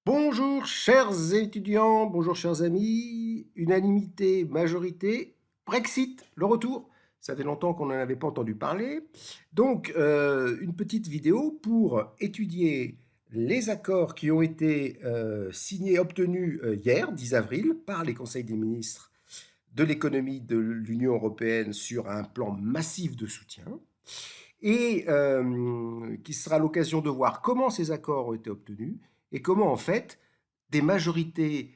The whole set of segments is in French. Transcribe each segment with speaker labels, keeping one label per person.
Speaker 1: Bonjour chers étudiants, bonjour chers amis, unanimité, majorité, Brexit, le retour. Ça fait longtemps qu'on n'en avait pas entendu parler. Donc, une petite vidéo pour étudier les accords qui ont été signés, obtenus hier, 10 avril, par les conseils des ministres de l'économie de l'Union européenne sur un plan massif de soutien et qui sera l'occasion de voir comment ces accords ont été obtenus et comment en fait des majorités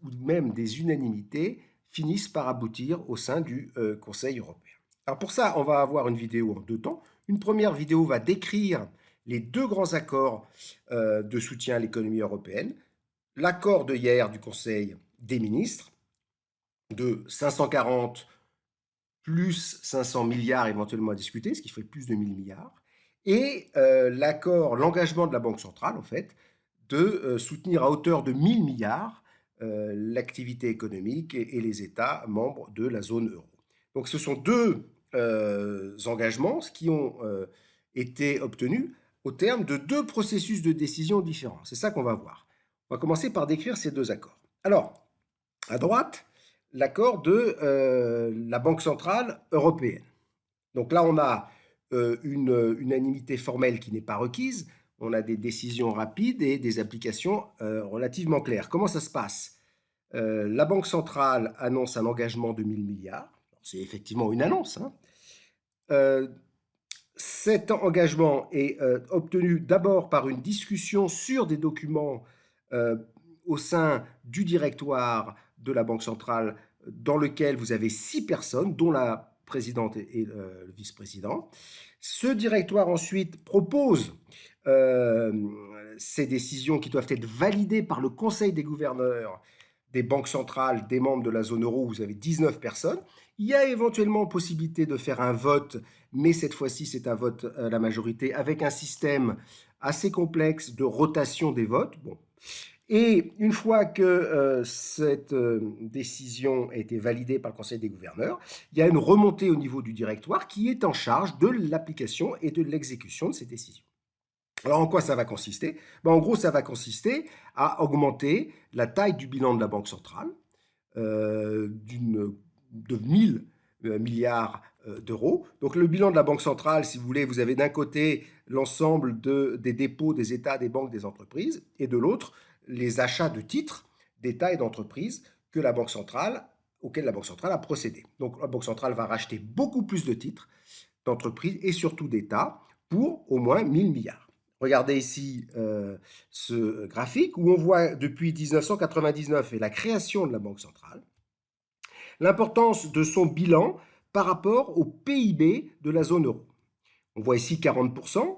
Speaker 1: ou même des unanimités finissent par aboutir au sein du Conseil européen. Alors pour ça, on va avoir une vidéo en deux temps. Une première vidéo va décrire les deux grands accords de soutien à l'économie européenne. L'accord de hier du Conseil des ministres de 540 plus 500 milliards éventuellement à discuter, ce qui ferait plus de 1000 milliards, et l'accord, l'engagement de la Banque centrale, en fait, de soutenir à hauteur de 1000 milliards l'activité économique et les États membres de la zone euro. Donc ce sont deux engagements qui ont été obtenus au terme de deux processus de décision différents. C'est ça qu'on va voir. On va commencer par décrire ces deux accords. Alors, à droite, l'accord de la Banque centrale européenne. Donc là, on a une unanimité formelle qui n'est pas requise. On a des décisions rapides et des applications relativement claires. Comment ça se passe? La Banque centrale annonce un engagement de 1000 milliards. C'est effectivement une annonce. Hein. Cet engagement est obtenu d'abord par une discussion sur des documents au sein du directoire de la Banque centrale dans lequel vous avez 6 personnes, dont la présidente et le vice-président. Ce directoire ensuite propose ces décisions qui doivent être validées par le Conseil des gouverneurs des banques centrales des membres de la zone euro, où vous avez 19 personnes. Il y a éventuellement possibilité de faire un vote, mais cette fois-ci c'est un vote à la majorité avec un système assez complexe de rotation des votes. Bon. Et une fois que cette décision a été validée par le Conseil des gouverneurs, il y a une remontée au niveau du directoire qui est en charge de l'application et de l'exécution de ces décisions. Alors en quoi ça va consister? En gros, ça va consister à augmenter la taille du bilan de la Banque centrale de 1000 milliards d'euros. Donc le bilan de la Banque centrale, si vous voulez, vous avez d'un côté l'ensemble des dépôts des États, des banques, des entreprises, et de l'autre les achats de titres d'États et d'entreprises que la Banque centrale, auxquels la Banque centrale a procédé. Donc la Banque centrale va racheter beaucoup plus de titres d'entreprises et surtout d'États pour au moins 1000 milliards. Regardez ici ce graphique où on voit depuis 1999 et la création de la Banque centrale, l'importance de son bilan par rapport au PIB de la zone euro. On voit ici 40%,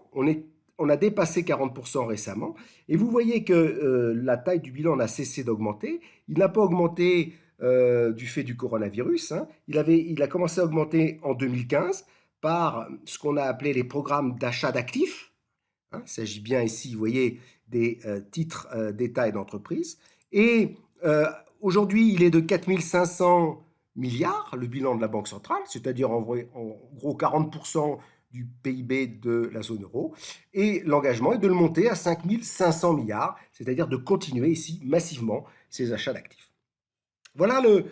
Speaker 1: on a dépassé 40% récemment, et vous voyez que la taille du bilan n'a cessé d'augmenter. Il n'a pas augmenté du fait du coronavirus. Hein. Il a commencé à augmenter en 2015 par ce qu'on a appelé les programmes d'achat d'actifs. Hein. Il s'agit bien ici, vous voyez, des titres d'État et d'entreprise. Et aujourd'hui, il est de 4500 milliards, le bilan de la Banque centrale, c'est-à-dire en gros 40% du PIB de la zone euro. Et l'engagement est de le monter à 5500 milliards, c'est-à-dire de continuer ici massivement ces achats d'actifs. Voilà le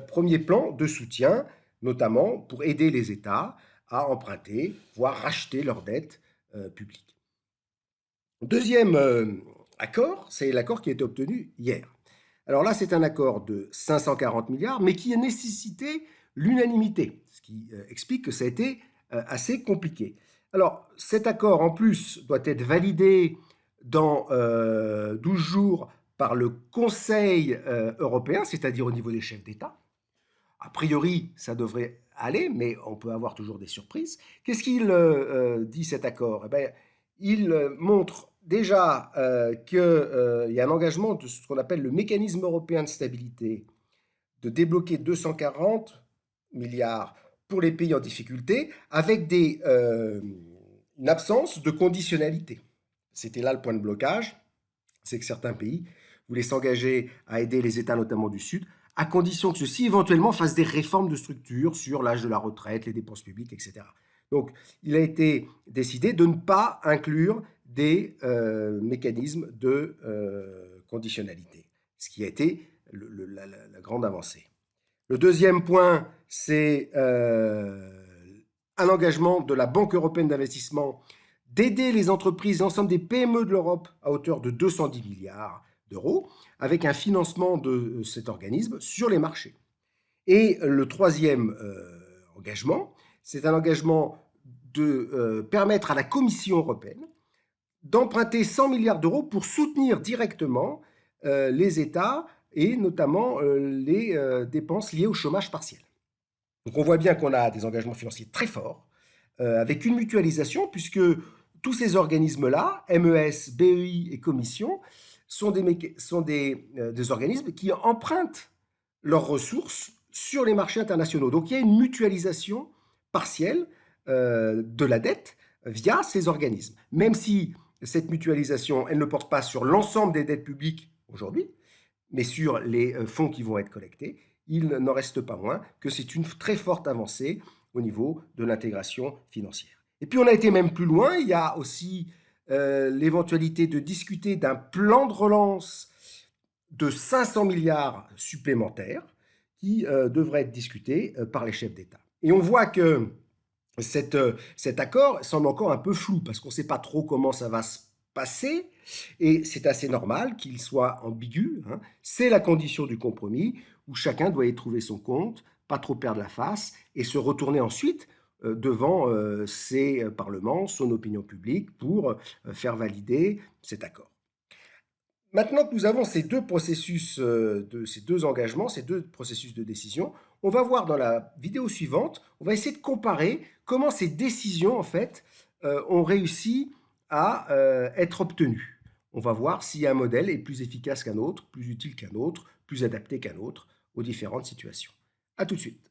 Speaker 1: premier plan de soutien, notamment pour aider les États à emprunter, voire racheter leurs dettes publiques. Deuxième accord, c'est l'accord qui a été obtenu hier. Alors là, c'est un accord de 540 milliards, mais qui a nécessité l'unanimité, ce qui explique que ça a été assez compliqué. Alors, cet accord, en plus, doit être validé dans 12 jours par le Conseil européen, c'est-à-dire au niveau des chefs d'État. A priori, ça devrait aller, mais on peut avoir toujours des surprises. Qu'est-ce qu'il dit cet accord? Il montre déjà qu'il y a un engagement de ce qu'on appelle le mécanisme européen de stabilité de débloquer 240 milliards pour les pays en difficulté avec une absence de conditionnalité. C'était là le point de blocage, c'est que certains pays voulaient s'engager à aider les États, notamment du Sud, à condition que ceux-ci éventuellement fassent des réformes de structure sur l'âge de la retraite, les dépenses publiques, etc. Donc, il a été décidé de ne pas inclure des mécanismes de conditionnalité, ce qui a été la grande avancée. Le deuxième point, c'est un engagement de la Banque européenne d'investissement d'aider les entreprises, l'ensemble des PME de l'Europe à hauteur de 210 milliards d'euros, avec un financement de cet organisme sur les marchés. Et le troisième engagement, c'est un engagement de permettre à la Commission européenne d'emprunter 100 milliards d'euros pour soutenir directement les États et notamment les dépenses liées au chômage partiel. Donc on voit bien qu'on a des engagements financiers très forts, avec une mutualisation, puisque tous ces organismes-là, MES, BEI et Commission, sont des organismes qui empruntent leurs ressources sur les marchés internationaux. Donc il y a une mutualisation partielle de la dette via ces organismes. Même si cette mutualisation, elle ne porte pas sur l'ensemble des dettes publiques aujourd'hui, mais sur les fonds qui vont être collectés, il n'en reste pas moins que c'est une très forte avancée au niveau de l'intégration financière. Et puis on a été même plus loin, il y a aussi l'éventualité de discuter d'un plan de relance de 500 milliards supplémentaires qui devrait être discuté par les chefs d'État. Et on voit que cet accord semble encore un peu flou parce qu'on ne sait pas trop comment ça va se passer et c'est assez normal qu'il soit ambigu. Hein. C'est la condition du compromis où chacun doit y trouver son compte, pas trop perdre la face et se retourner ensuite devant ses parlements, son opinion publique pour faire valider cet accord. Maintenant que nous avons ces deux processus, ces deux engagements, ces deux processus de décision, on va voir dans la vidéo suivante, on va essayer de comparer comment ces décisions, en fait, ont réussi à être obtenues. On va voir si un modèle est plus efficace qu'un autre, plus utile qu'un autre, plus adapté qu'un autre aux différentes situations. À tout de suite.